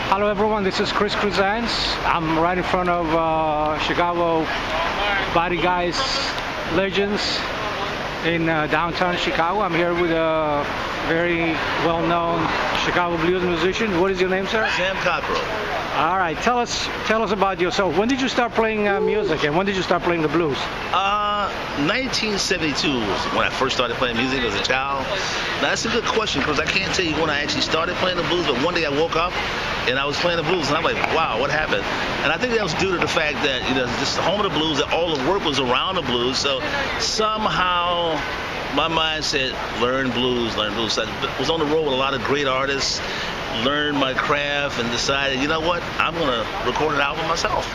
Hello everyone, this is Krzentz. I'm right in front of Chicago Body Guys Legends in downtown Chicago. I'm here with a very well-known Chicago blues musician. What is your name, sir? Sam Cockrell. All right, tell us about yourself. When did you start playing music, and when did you start playing the blues? 1972 was when I first started playing music as a child. Now that's a good question because I can't tell you when I actually started playing the blues, but one day I woke up and I was playing the blues and I'm like, wow, what happened? And I think that was due to the fact that, this is the home of the blues, that all the work was around the blues. So somehow my mind said, learn blues. So I was on the road with a lot of great artists, learned my craft, and decided, you know what, I'm going to record an album myself.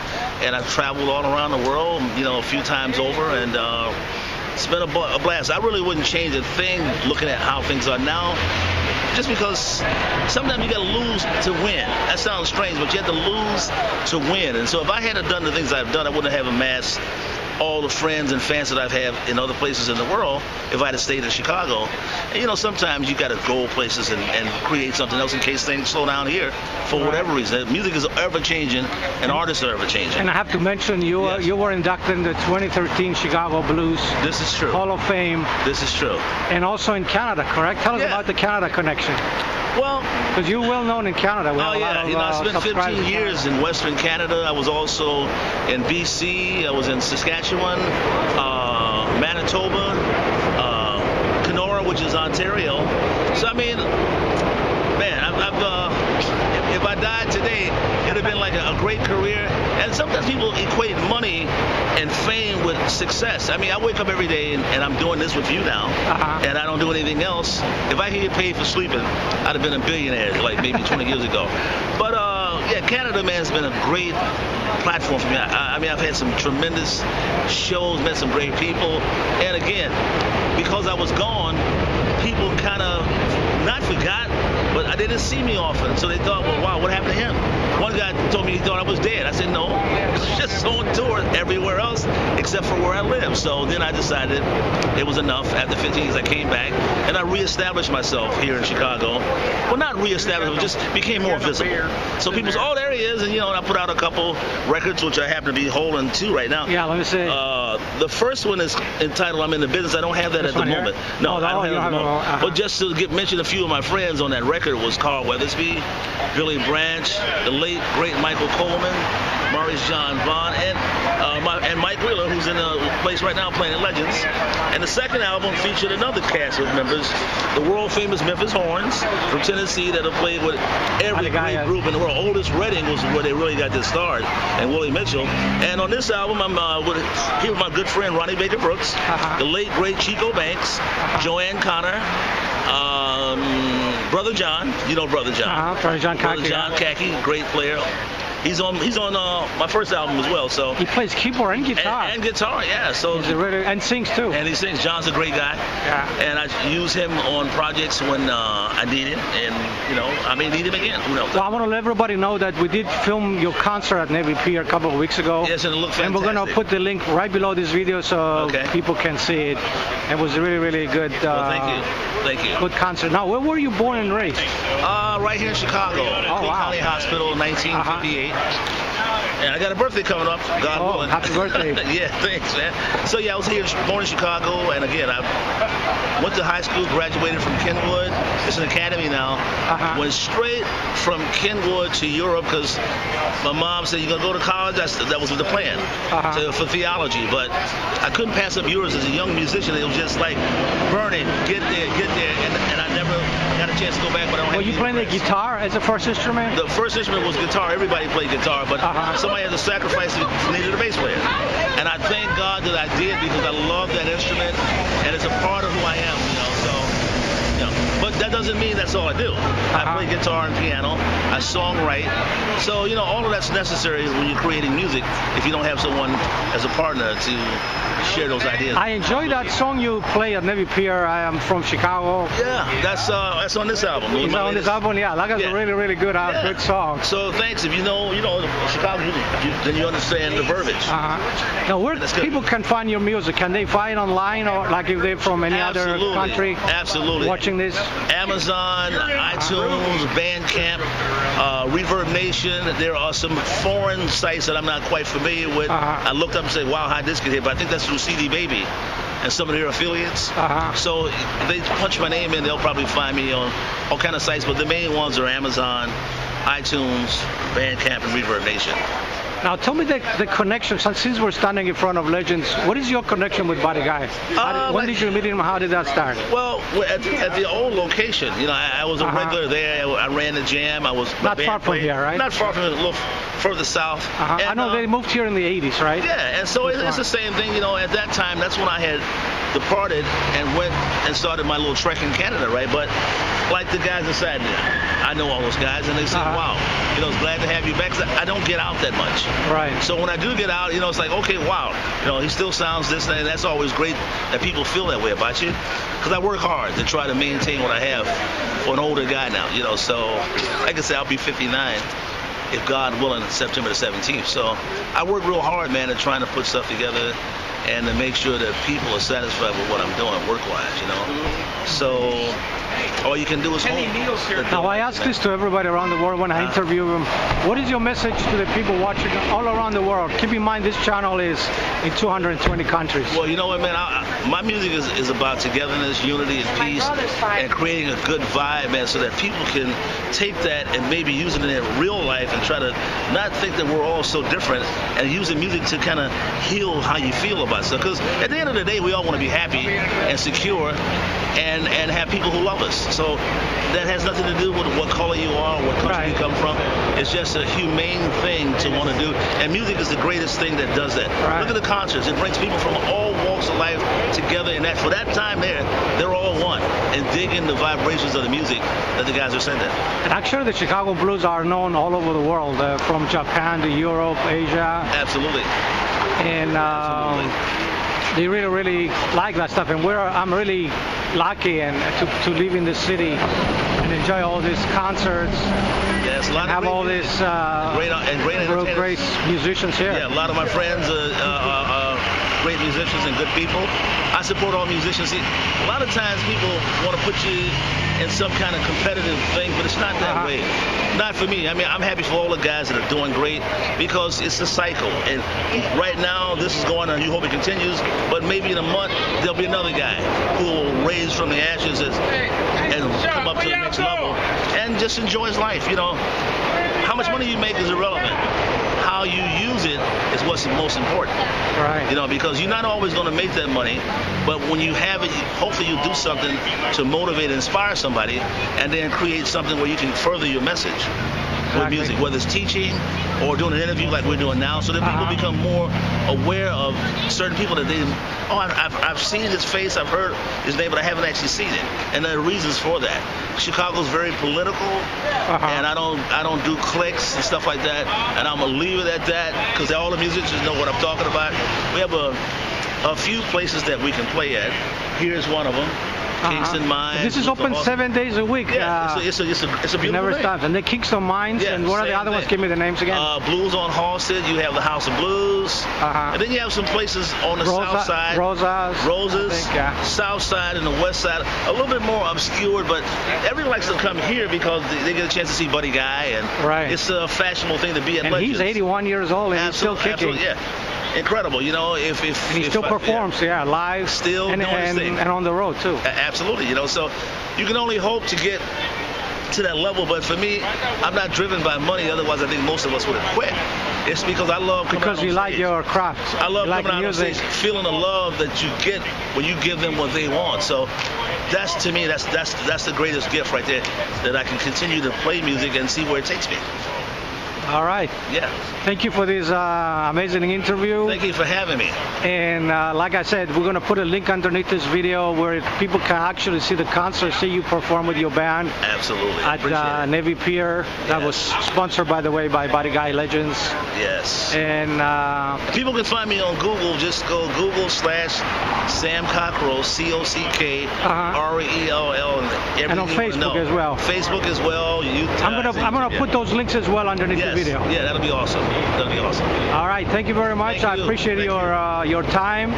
And I've traveled all around the world, a few times over, and it's been a blast. I really wouldn't change a thing looking at how things are now, just because sometimes you got to lose to win. That sounds strange, but you have to lose to win. And so if I hadn't done the things I've done, I wouldn't have amassed all the friends and fans that I've had in other places in the world if I had stayed in Chicago. And sometimes you got to go places and create something else in case things slow down here for whatever reason. Music is ever changing and artists are ever changing. And I have to mention you were inducted in the 2013 Chicago Blues This is true. Hall of Fame. This is true. And also in Canada, correct? Tell us about the Canada connection. Well, because you're well known in Canada. I spent 15 years in Western Canada. I was also in BC. I was in Saskatchewan, Manitoba, Kenora, which is Ontario. So I mean, man, if I died today, it'd have been like a great career. And sometimes people equate money and fame with success. I mean, I wake up every day and I'm doing this with you now, and I don't do anything else. If I could get paid for sleeping, I'd have been a billionaire like maybe 20 years ago. But Canada, man, has been a great platform for me. I mean, I've had some tremendous shows, met some great people, and again, because I was gone, people kind of not forgot, but they didn't see me often, so they thought, well, wow, what happened to him? One guy told me he thought I was dead. I said, no, I was just on tour everywhere else except for where I live. So then I decided it was enough. After 15 years, I came back, and I reestablished myself here in Chicago. Well, not reestablished, but just became more visible. So people say, oh, there he is, and I put out a couple records, which I happen to be holding two right now. Yeah, let me see. The first one is entitled I'm in the Business. I don't have that at the moment. No, I don't have it at the moment. But just to mention a few of my friends on that record was Carl Weathersby, Billy Branch, the late, great Michael Coleman, Maurice John Vaughn, and Mike Wheeler, who's in a place right now playing at Legends. And the second album featured another cast of members, the world-famous Memphis Horns from Tennessee that have played with every great group in the world. Otis Redding was where they really got their start, and Willie Mitchell. And on this album, I'm here with my good friend Ronnie Baker Brooks, the late, great Chico Banks, Joanne Connor, Brother John, Brother John. Brother John Kaki. Brother John Kaki, great player. He's on my first album as well. So he plays keyboard and guitar. And guitar, yeah. So and sings too. And he sings. John's a great guy. Yeah. And I use him on projects when I need him, and I may need him again. Who knows? Well, I want to let everybody know that we did film your concert at Navy Pier a couple of weeks ago. Yes, and it looked fantastic. And we're gonna put the link right below this video so people can see it. It was really, really good. Well, thank you. Good concert. Now, where were you born and raised? Right here in Chicago, King County Hospital, 1958. And I got a birthday coming up, God willing. Happy birthday. Yeah, thanks, man. So, I was here, born in Chicago, and again, I went to high school, graduated from Kenwood. It's an academy now. Went straight from Kenwood to Europe because my mom said, you're going to go to college? That was the plan for theology. But I couldn't pass up yours as a young musician. It was just like burning, get there. And I never got a chance to go back, but I don't have. Were you playing the guitar as a first instrument? The first instrument was guitar. Everybody played guitar, but somebody had to sacrifice it, needed a bass player. And I thank God that I did because I love that instrument, and it's a part of who I am, But that doesn't mean that's all I do. I play guitar and piano. I songwrite. So, all of that's necessary when you're creating music if you don't have someone as a partner to share those ideas. I enjoy that song you play at Navy Pier. I am from Chicago. Yeah, that's on this album. It's on this album, yeah. That is a really, really good song. So thanks. If you know Chicago, then you understand the verbiage. Now, where people can find your music? Can they find it online, or like if they're from any other country? Absolutely. Watching this? Amazon, iTunes, Bandcamp, Reverb Nation. There are some foreign sites that I'm not quite familiar with. I looked up and said, wow, how this get here? But I think that's through CD Baby and some of their affiliates. So if they punch my name in, they'll probably find me on all kind of sites. But the main ones are Amazon, iTunes, Bandcamp, and Reverb Nation. Now tell me the connection, since we're standing in front of legends, what is your connection with Buddy Guy? When did you meet him? How did that start? Well, at the old location, I was a regular there. I ran the jam. I was not far from here, right? Not far from, a little further south. And, I know they moved here in the 80s, right? Yeah, and so it's the same thing. At that time, that's when I had departed and went and started my little trek in Canada, right? But like the guys inside there, I know all those guys, and they said, wow, it's glad to have you back. 'Cause I don't get out that much. Right. So when I do get out, it's like, okay, wow, he still sounds this and that's always great that people feel that way about you. Because I work hard to try to maintain what I have for an older guy now, So, like I said, I'll be 59 if God willing, September the 17th. So I work real hard, man, at trying to put stuff together and to make sure that people are satisfied with what I'm doing work-wise, So all you can do is hope. Now I ask this to everybody around the world when I interview them. What is your message to the people watching all around the world? Keep in mind this channel is in 220 countries. Well, you know what, man? My music is about togetherness, unity, and peace, and creating a good vibe, man, so that people can take that and maybe use it in their real life and try to not think that we're all so different and using music to kind of heal how you feel about stuff. Because at the end of the day, we all want to be happy and secure and have people who love us. So that has nothing to do with what color you are, what country you come from. It's just a humane thing to want to do. And music is the greatest thing that does that. Look at the concerts. It brings people from all walks of life together. And that for that time there, they're all one and digging the vibrations of the music that the guys are sending. And actually, the Chicago Blues are known all over the world, from Japan to Europe, Asia. Absolutely. And they really, really like that stuff. And I'm really lucky and to live in the city and enjoy all these concerts. Yes, a lot have all these great musicians here. Yeah, a lot of my friends are great musicians and good people. I support all musicians. See, a lot of times people want to put you in some kind of competitive thing, but it's not that way. Not for me. I mean, I'm happy for all the guys that are doing great because it's a cycle. And right now, this is going on. You hope it continues, but maybe in a month, there'll be another guy who will raise from the ashes and come up to the next level and just enjoy his life. How much money you make is irrelevant. How you use it is what's most important. Right. Because you're not always going to make that money, but when you have it, hopefully you'll do something to motivate and inspire somebody and then create something where you can further your message with music, whether it's teaching or doing an interview like we're doing now, so that people become more aware of certain people that I've seen his face, I've heard his name, but I haven't actually seen it. And there are reasons for that. Chicago's very political, and I don't do cliques and stuff like that, and I'm gonna leave it at that because all the musicians know what I'm talking about. We have a few places that we can play at. Here's one of them. Kingston Mines. This is open 7 days a week. Yeah, it's a beautiful It never stops. And the Kingston Mines, and what are the other ones? Give me the names again. Blues on Halsted. You have the House of Blues. And then you have some places on the south side. Roses. South side and the west side. A little bit more obscured, but everyone likes to come here because they get a chance to see Buddy Guy. And it's a fashionable thing to be at Legends. He's 81 years old and he's still kicking. Absolutely, yeah. Incredible, if he still performs, live, still and on the road too. Absolutely, so you can only hope to get to that level. But for me, I'm not driven by money. Otherwise, I think most of us would have quit. It's because I love coming out on stage. Because you like your craft. I love coming out on stage, feeling the love that you get when you give them what they want. So that's, to me, that's the greatest gift right there, that I can continue to play music and see where it takes me. All right. Yeah. Thank you for this amazing interview. Thank you for having me. And like I said, we're going to put a link underneath this video where people can actually see the concert, see you perform with your band. Absolutely. At Navy Pier. That was sponsored, by the way, by Buddy Guy Legends. Yes. And people can find me on Google. Just go Google/Sam Cockrell, COCKRELL. And on Facebook as well. Facebook as well. I'm gonna put those links as well underneath the the video. Yeah, that'll be awesome. That'll be awesome. All right, thank you very much. Thank I you. appreciate your time,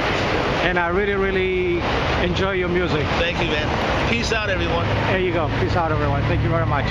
and I really enjoy your music. Thank you, man. Peace out, everyone. There you go. Peace out, everyone. Thank you very much.